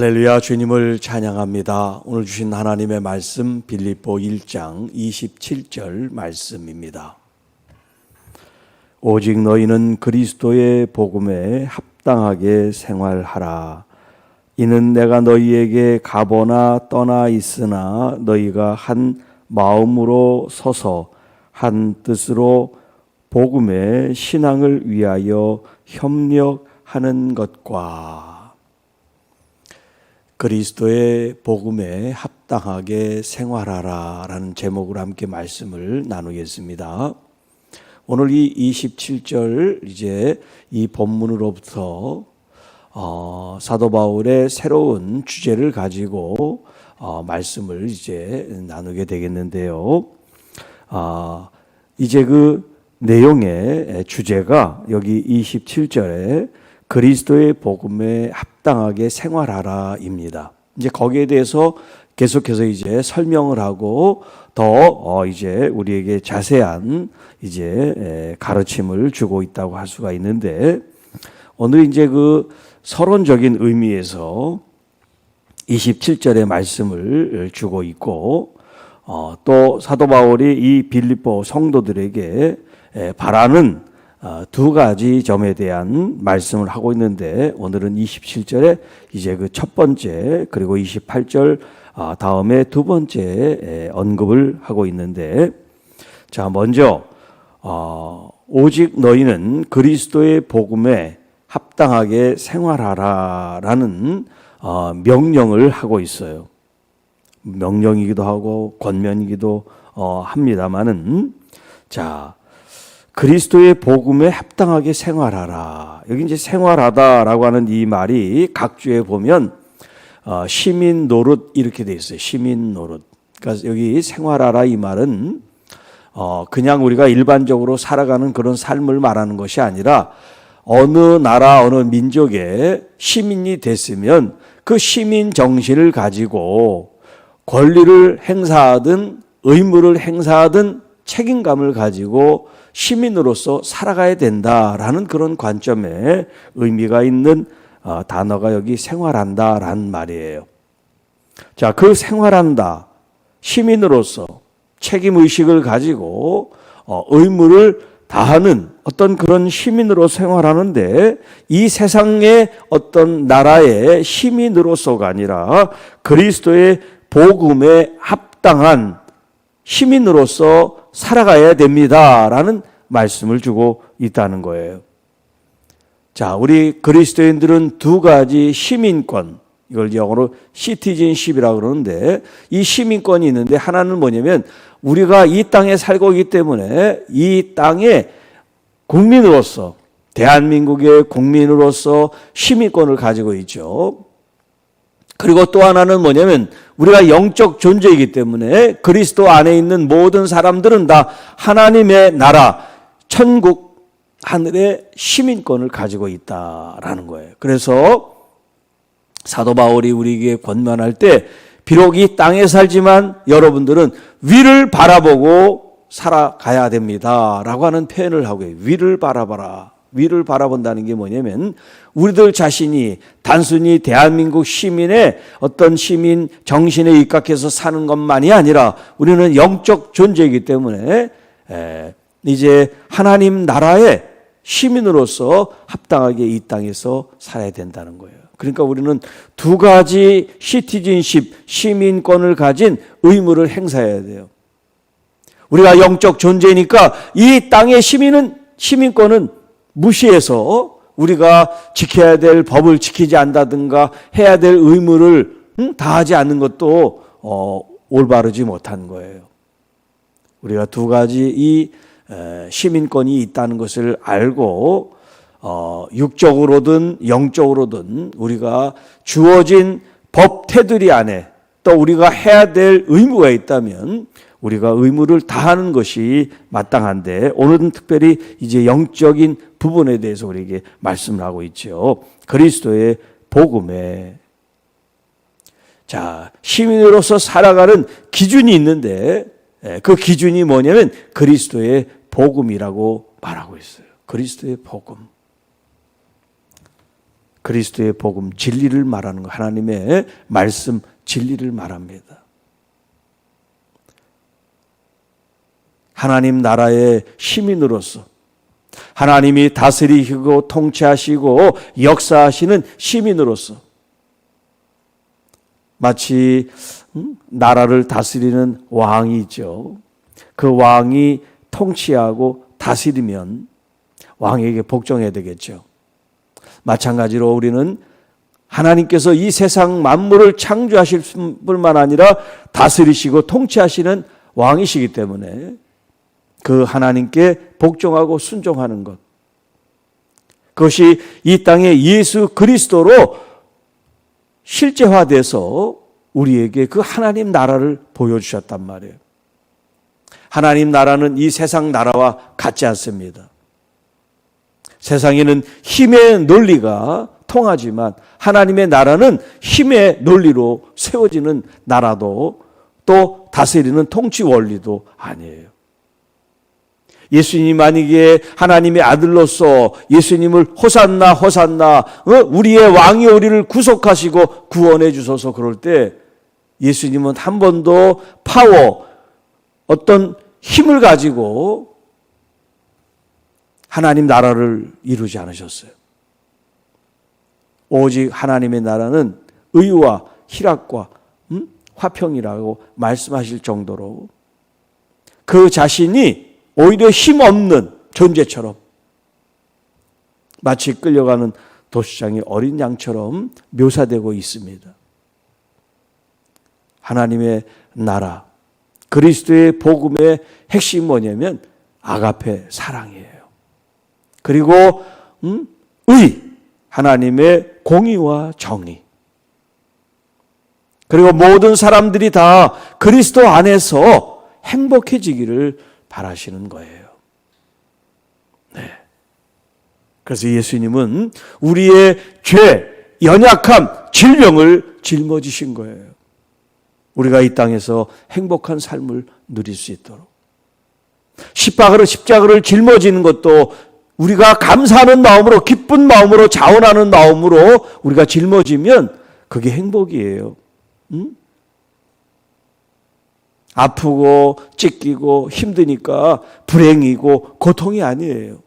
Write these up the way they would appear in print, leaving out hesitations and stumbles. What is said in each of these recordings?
할렐루야, 주님을 찬양합니다. 오늘 주신 하나님의 말씀 빌립보 1장 27절 말씀입니다. 오직 너희는 그리스도의 복음에 합당하게 생활하라. 이는 내가 너희에게 가보나 떠나 있으나 너희가 한 마음으로 서서 한 뜻으로 복음의 신앙을 위하여 협력하는 것과 그리스도의 복음에 합당하게 생활하라 라는 제목으로 함께 말씀을 나누겠습니다. 오늘 이 27절 이제 이 본문으로부터 사도 바울의 새로운 주제를 가지고 말씀을 이제 나누게 되겠는데요. 이제 그 내용의 주제가 여기 27절에 그리스도의 복음에 합당하게 생활하라입니다. 이제 거기에 대해서 계속해서 이제 설명을 하고 더 이제 우리에게 자세한 이제 가르침을 주고 있다고 할 수가 있는데, 오늘 이제 그 서론적인 의미에서 27절의 말씀을 주고 있고, 또 사도 바울이 이 빌립보 성도들에게 바라는 두 가지 점에 대한 말씀을 하고 있는데, 오늘은 27절에 이제 그 첫 번째 그리고 28절 다음에 두 번째 언급을 하고 있는데, 자 먼저 오직 너희는 그리스도의 복음에 합당하게 생활하라라는 명령을 하고 있어요. 명령이기도 하고 권면이기도 합니다만은, 자 그리스도의 복음에 합당하게 생활하라. 여기 이제 생활하다라고 하는 이 말이 각주에 보면 시민 노릇 이렇게 돼 있어요. 시민 노릇. 그러니까 여기 생활하라 이 말은 그냥 우리가 일반적으로 살아가는 그런 삶을 말하는 것이 아니라, 어느 나라 어느 민족의 시민이 됐으면 그 시민 정신을 가지고 권리를 행사하든 의무를 행사하든 책임감을 가지고 시민으로서 살아가야 된다라는 그런 관점에 의미가 있는 단어가 여기 생활한다라는 말이에요. 자, 그 생활한다, 시민으로서 책임의식을 가지고 의무를 다하는 어떤 그런 시민으로 생활하는데, 이 세상의 어떤 나라의 시민으로서가 아니라 그리스도의 복음에 합당한 시민으로서 살아가야 됩니다라는 말씀을 주고 있다는 거예요. 자, 우리 그리스도인들은 두 가지 시민권, 이걸 영어로 시티즌십이라고 그러는데, 이 시민권이 있는데, 하나는 뭐냐면 우리가 이 땅에 살고 있기 때문에 이 땅의 국민으로서, 대한민국의 국민으로서 시민권을 가지고 있죠. 그리고 또 하나는 뭐냐면 우리가 영적 존재이기 때문에 그리스도 안에 있는 모든 사람들은 다 하나님의 나라, 천국, 하늘의 시민권을 가지고 있다라는 거예요. 그래서 사도 바울이 우리에게 권면할 때, 비록 이 땅에 살지만 여러분들은 위를 바라보고 살아가야 됩니다라고 하는 표현을 하고 있어요. 위를 바라봐라. 위를 바라본다는 게 뭐냐면, 우리들 자신이 단순히 대한민국 시민의 어떤 시민 정신에 입각해서 사는 것만이 아니라 우리는 영적 존재이기 때문에 이제 하나님 나라의 시민으로서 합당하게 이 땅에서 살아야 된다는 거예요. 그러니까 우리는 두 가지 시티즌십, 시민권을 가진 의무를 행사해야 돼요. 우리가 영적 존재니까 이 땅의 시민권은 무시해서 우리가 지켜야 될 법을 지키지 않는다든가 해야 될 의무를 다하지 않는 것도 올바르지 못한 거예요. 우리가 두 가지 이 시민권이 있다는 것을 알고 육적으로든 영적으로든 우리가 주어진 법 테두리 안에 또 우리가 해야 될 의무가 있다면 우리가 의무를 다하는 것이 마땅한데, 오늘은 특별히 이제 영적인 부분에 대해서 우리에게 말씀을 하고 있죠. 그리스도의 복음에, 자, 시민으로서 살아가는 기준이 있는데, 그 기준이 뭐냐면 그리스도의 복음이라고 말하고 있어요. 그리스도의 복음. 그리스도의 복음, 진리를 말하는 것, 하나님의 말씀, 진리를 말합니다. 하나님 나라의 시민으로서 하나님이 다스리시고 통치하시고 역사하시는 시민으로서 마치 나라를 다스리는 왕이죠. 그 왕이 통치하고 다스리면 왕에게 복종해야 되겠죠. 마찬가지로 우리는 하나님께서 이 세상 만물을 창조하실 뿐만 아니라 다스리시고 통치하시는 왕이시기 때문에 그 하나님께 복종하고 순종하는 것, 그것이 이 땅에 예수 그리스도로 실제화돼서 우리에게 그 하나님 나라를 보여주셨단 말이에요. 하나님 나라는 이 세상 나라와 같지 않습니다. 세상에는 힘의 논리가 통하지만 하나님의 나라는 힘의 논리로 세워지는 나라도 또 다스리는 통치 원리도 아니에요. 예수님이 만약에 하나님의 아들로서 예수님을 호산나 호산나 우리의 왕이 우리를 구속하시고 구원해 주소서 그럴 때 예수님은 한 번도 파워, 어떤 힘을 가지고 하나님 나라를 이루지 않으셨어요. 오직 하나님의 나라는 의와 희락과 화평이라고 말씀하실 정도로 그 자신이 오히려 힘없는 존재처럼 마치 끌려가는 도시장의 어린 양처럼 묘사되고 있습니다. 하나님의 나라, 그리스도의 복음의 핵심이 뭐냐면 아가페 사랑이에요. 그리고 의, 하나님의 공의와 정의. 그리고 모든 사람들이 다 그리스도 안에서 행복해지기를 바라시는 거예요. 네. 그래서 예수님은 우리의 죄, 연약함, 질병을 짊어지신 거예요. 우리가 이 땅에서 행복한 삶을 누릴 수 있도록. 십자가를 짊어지는 것도 우리가 감사하는 마음으로, 기쁜 마음으로, 자원하는 마음으로 우리가 짊어지면 그게 행복이에요. 아프고 찢기고 힘드니까 불행이고 고통이 아니에요.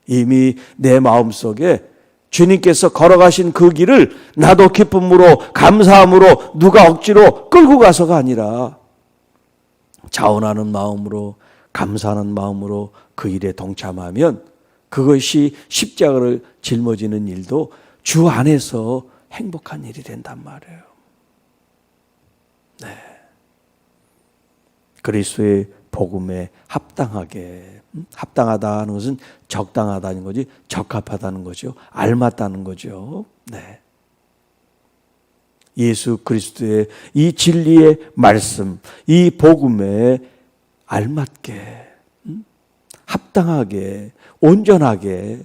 이미 내 마음속에 주님께서 걸어가신 그 길을 나도 기쁨으로 감사함으로 누가 억지로 끌고 가서가 아니라 자원하는 마음으로 감사하는 마음으로 그 일에 동참하면 그것이 십자가를 짊어지는 일도 주 안에서 행복한 일이 된단 말이에요. 네. 그리스도의 복음에 합당하게, 합당하다는 것은 적당하다는 거지, 적합하다는 거죠. 알맞다는 거죠. 네. 예수 그리스도의 이 진리의 말씀, 이 복음에 알맞게, 합당하게, 온전하게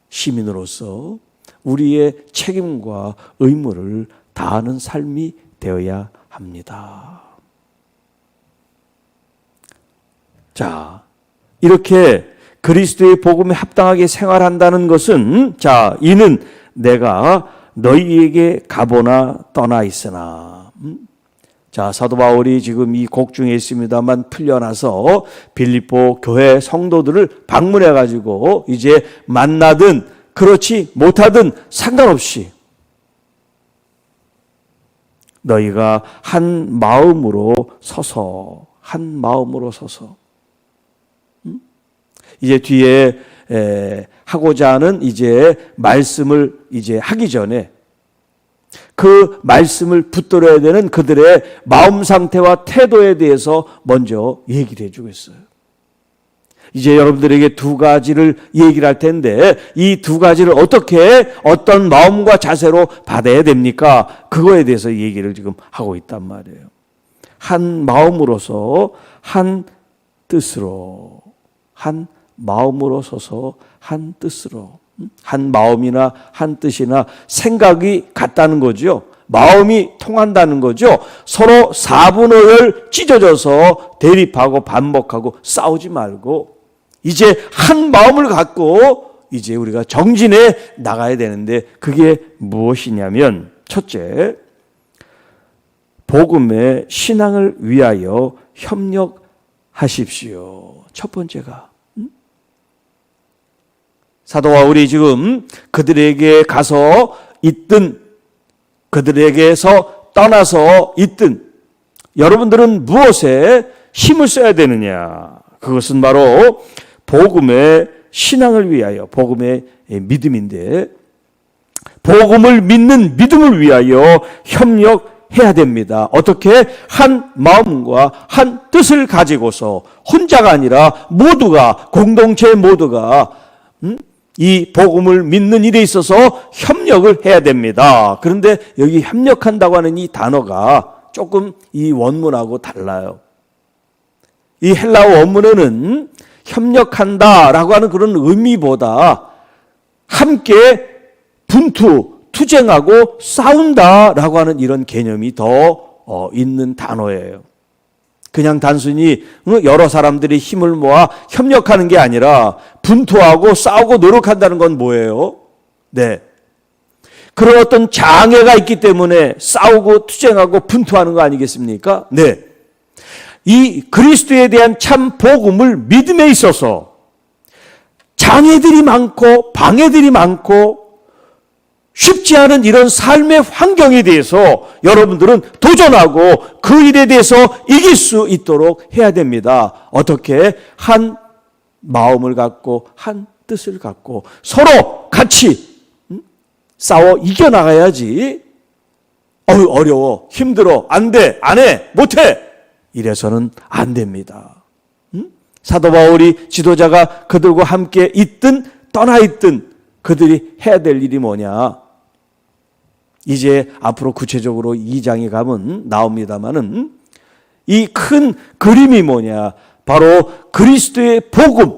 시민으로서 우리의 책임과 의무를 다하는 삶이 되어야 합니다. 자, 이렇게 그리스도의 복음에 합당하게 생활한다는 것은, 자, 이는 내가 너희에게 가보나 떠나 있으나. 자, 사도 바울이 지금 이 곡 중에 있습니다만 풀려나서 빌립보 교회 성도들을 방문해 가지고 이제 만나든 그렇지 못하든 상관없이 너희가 한 마음으로 서서, 한 마음으로 서서, 이제 뒤에 하고자 하는 이제 말씀을 이제 하기 전에 그 말씀을 붙들어야 되는 그들의 마음 상태와 태도에 대해서 먼저 얘기를 해주고 있어요. 이제 여러분들에게 두 가지를 얘기를 할 텐데 이 두 가지를 어떻게 어떤 마음과 자세로 받아야 됩니까? 그거에 대해서 얘기를 지금 하고 있단 말이에요. 한 마음으로서 한 뜻으로, 한 마음으로 서서 한 뜻으로. 한 마음이나 한 뜻이나 생각이 같다는 거죠. 마음이 통한다는 거죠. 서로 사분오열 찢어져서 대립하고 반복하고 싸우지 말고 이제 한 마음을 갖고 이제 우리가 정진해 나가야 되는데 그게 무엇이냐면 첫째, 복음의 신앙을 위하여 협력하십시오. 첫 번째가 사도 바울이 지금 그들에게 가서 있든 그들에게서 떠나서 있든 여러분들은 무엇에 힘을 써야 되느냐? 그것은 바로 복음의 신앙을 위하여, 복음의 믿음인데 복음을 믿는 믿음을 위하여 협력해야 됩니다. 어떻게? 한 마음과 한 뜻을 가지고서 혼자가 아니라 모두가, 공동체 모두가 이 복음을 믿는 일에 있어서 협력을 해야 됩니다. 그런데 여기 협력한다고 하는 이 단어가 조금 이 원문하고 달라요. 이 헬라어 원문에는 협력한다라고 하는 그런 의미보다 함께 투쟁하고 싸운다라고 하는 이런 개념이 더 있는 단어예요. 그냥 단순히 여러 사람들이 힘을 모아 협력하는 게 아니라 분투하고 싸우고 노력한다는 건 뭐예요? 네. 그런 어떤 장애가 있기 때문에 싸우고 투쟁하고 분투하는 거 아니겠습니까? 네. 이 그리스도에 대한 참 복음을 믿음에 있어서 장애들이 많고 방해들이 많고 쉽지 않은 이런 삶의 환경에 대해서 여러분들은 도전하고 그 일에 대해서 이길 수 있도록 해야 됩니다. 어떻게? 한 마음을 갖고 한 뜻을 갖고 서로 같이 싸워 이겨나가야지. 어려워, 힘들어, 안 돼, 안 해, 못해 이래서는 안 됩니다. 사도 바울이 지도자가 그들과 함께 있든 떠나 있든 그들이 해야 될 일이 뭐냐? 이제 앞으로 구체적으로 2장에 가면 나옵니다마는 이 큰 그림이 뭐냐? 바로 그리스도의 복음,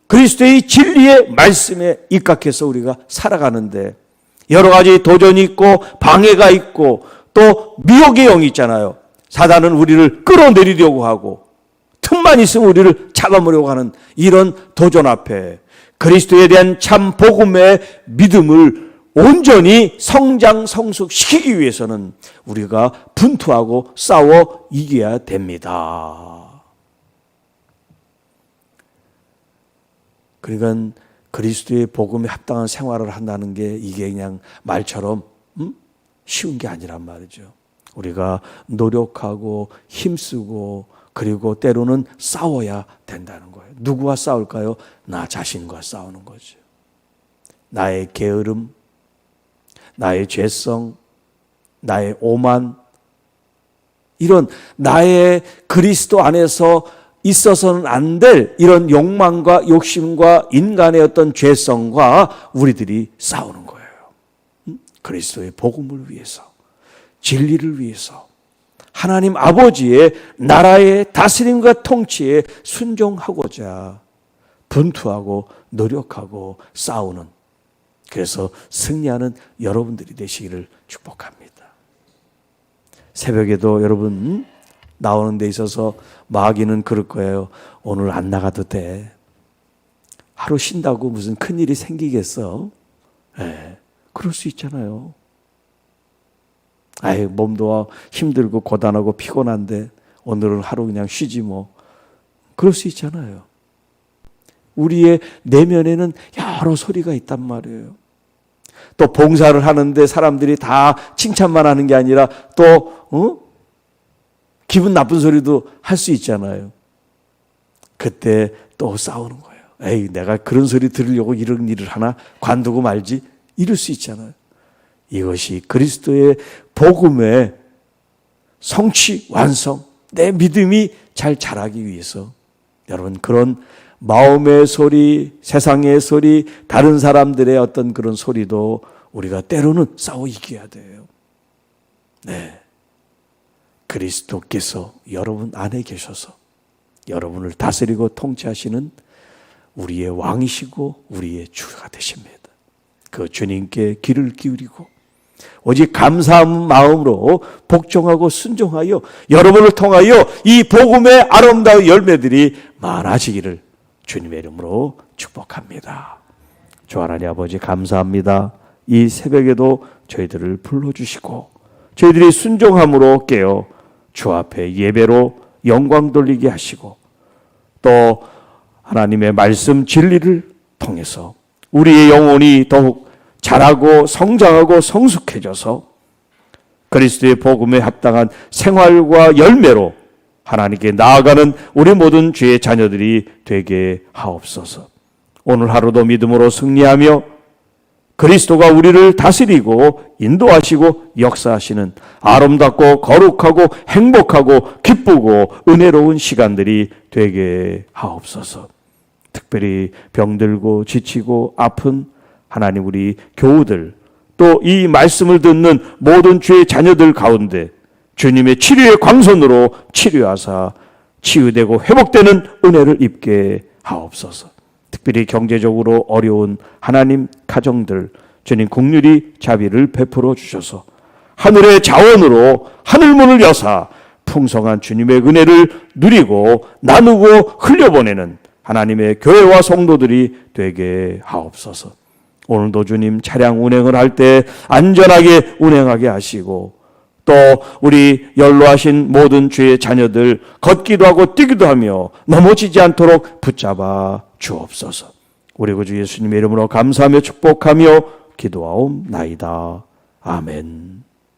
그리스도의 진리의 말씀에 입각해서 우리가 살아가는데 여러 가지 도전이 있고 방해가 있고 또 미혹의 영이 있잖아요. 사단은 우리를 끌어내리려고 하고 틈만 있으면 우리를 잡아먹으려고 하는 이런 도전 앞에 그리스도에 대한 참 복음의 믿음을 온전히 성장 성숙시키기 위해서는 우리가 분투하고 싸워 이겨야 됩니다. 그러니까 그리스도의 복음에 합당한 생활을 한다는 게 이게 그냥 말처럼 쉬운 게 아니란 말이죠. 우리가 노력하고 힘쓰고 그리고 때로는 싸워야 된다는 거예요. 누구와 싸울까요? 나 자신과 싸우는 거죠. 나의 게으름, 나의 죄성, 나의 오만, 이런 나의 그리스도 안에서 있어서는 안 될 이런 욕망과 욕심과 인간의 어떤 죄성과 우리들이 싸우는 거예요. 그리스도의 복음을 위해서, 진리를 위해서, 하나님 아버지의 나라의 다스림과 통치에 순종하고자 분투하고 노력하고 싸우는, 그래서 승리하는 여러분들이 되시기를 축복합니다. 새벽에도 여러분 나오는 데 있어서 마귀는 그럴 거예요. 오늘 안 나가도 돼. 하루 쉰다고 무슨 큰일이 생기겠어? 네, 그럴 수 있잖아요. 아유, 몸도 힘들고 고단하고 피곤한데 오늘은 하루 그냥 쉬지 뭐. 그럴 수 있잖아요. 우리의 내면에는 여러 소리가 있단 말이에요. 또 봉사를 하는데 사람들이 다 칭찬만 하는 게 아니라 또 기분 나쁜 소리도 할 수 있잖아요. 그때 또 싸우는 거예요. 에이, 내가 그런 소리 들으려고 이런 일을 하나? 관두고 말지? 이럴 수 있잖아요. 이것이 그리스도의 복음의 성취, 완성, 내 믿음이 잘 자라기 위해서 여러분 그런 마음의 소리, 세상의 소리, 다른 사람들의 어떤 그런 소리도 우리가 때로는 싸워 이겨야 돼요. 네. 그리스도께서 여러분 안에 계셔서 여러분을 다스리고 통치하시는 우리의 왕이시고 우리의 주가 되십니다. 그 주님께 귀를 기울이고 오직 감사한 마음으로 복종하고 순종하여 여러분을 통하여 이 복음의 아름다운 열매들이 많아지기를 주님의 이름으로 축복합니다. 주 하나님 아버지 감사합니다. 이 새벽에도 저희들을 불러주시고 저희들이 순종함으로 깨어 주 앞에 예배로 영광 돌리게 하시고 또 하나님의 말씀 진리를 통해서 우리의 영혼이 더욱 자라고 성장하고 성숙해져서 그리스도의 복음에 합당한 생활과 열매로 하나님께 나아가는 우리 모든 주의 자녀들이 되게 하옵소서. 오늘 하루도 믿음으로 승리하며 그리스도가 우리를 다스리고 인도하시고 역사하시는 아름답고 거룩하고 행복하고 기쁘고 은혜로운 시간들이 되게 하옵소서. 특별히 병들고 지치고 아픈 하나님 우리 교우들 또 이 말씀을 듣는 모든 주의 자녀들 가운데 주님의 치료의 광선으로 치료하사 치유되고 회복되는 은혜를 입게 하옵소서. 특별히 경제적으로 어려운 하나님 가정들 주님 긍휼히 자비를 베풀어 주셔서 하늘의 자원으로 하늘문을 여사 풍성한 주님의 은혜를 누리고 나누고 흘려보내는 하나님의 교회와 성도들이 되게 하옵소서. 오늘도 주님 차량 운행을 할 때 안전하게 운행하게 하시고 또 우리 연로하신 모든 주의 자녀들 걷기도 하고 뛰기도 하며 넘어지지 않도록 붙잡아 주옵소서. 우리 구주 예수님의 이름으로 감사하며 축복하며 기도하옵나이다. 아멘.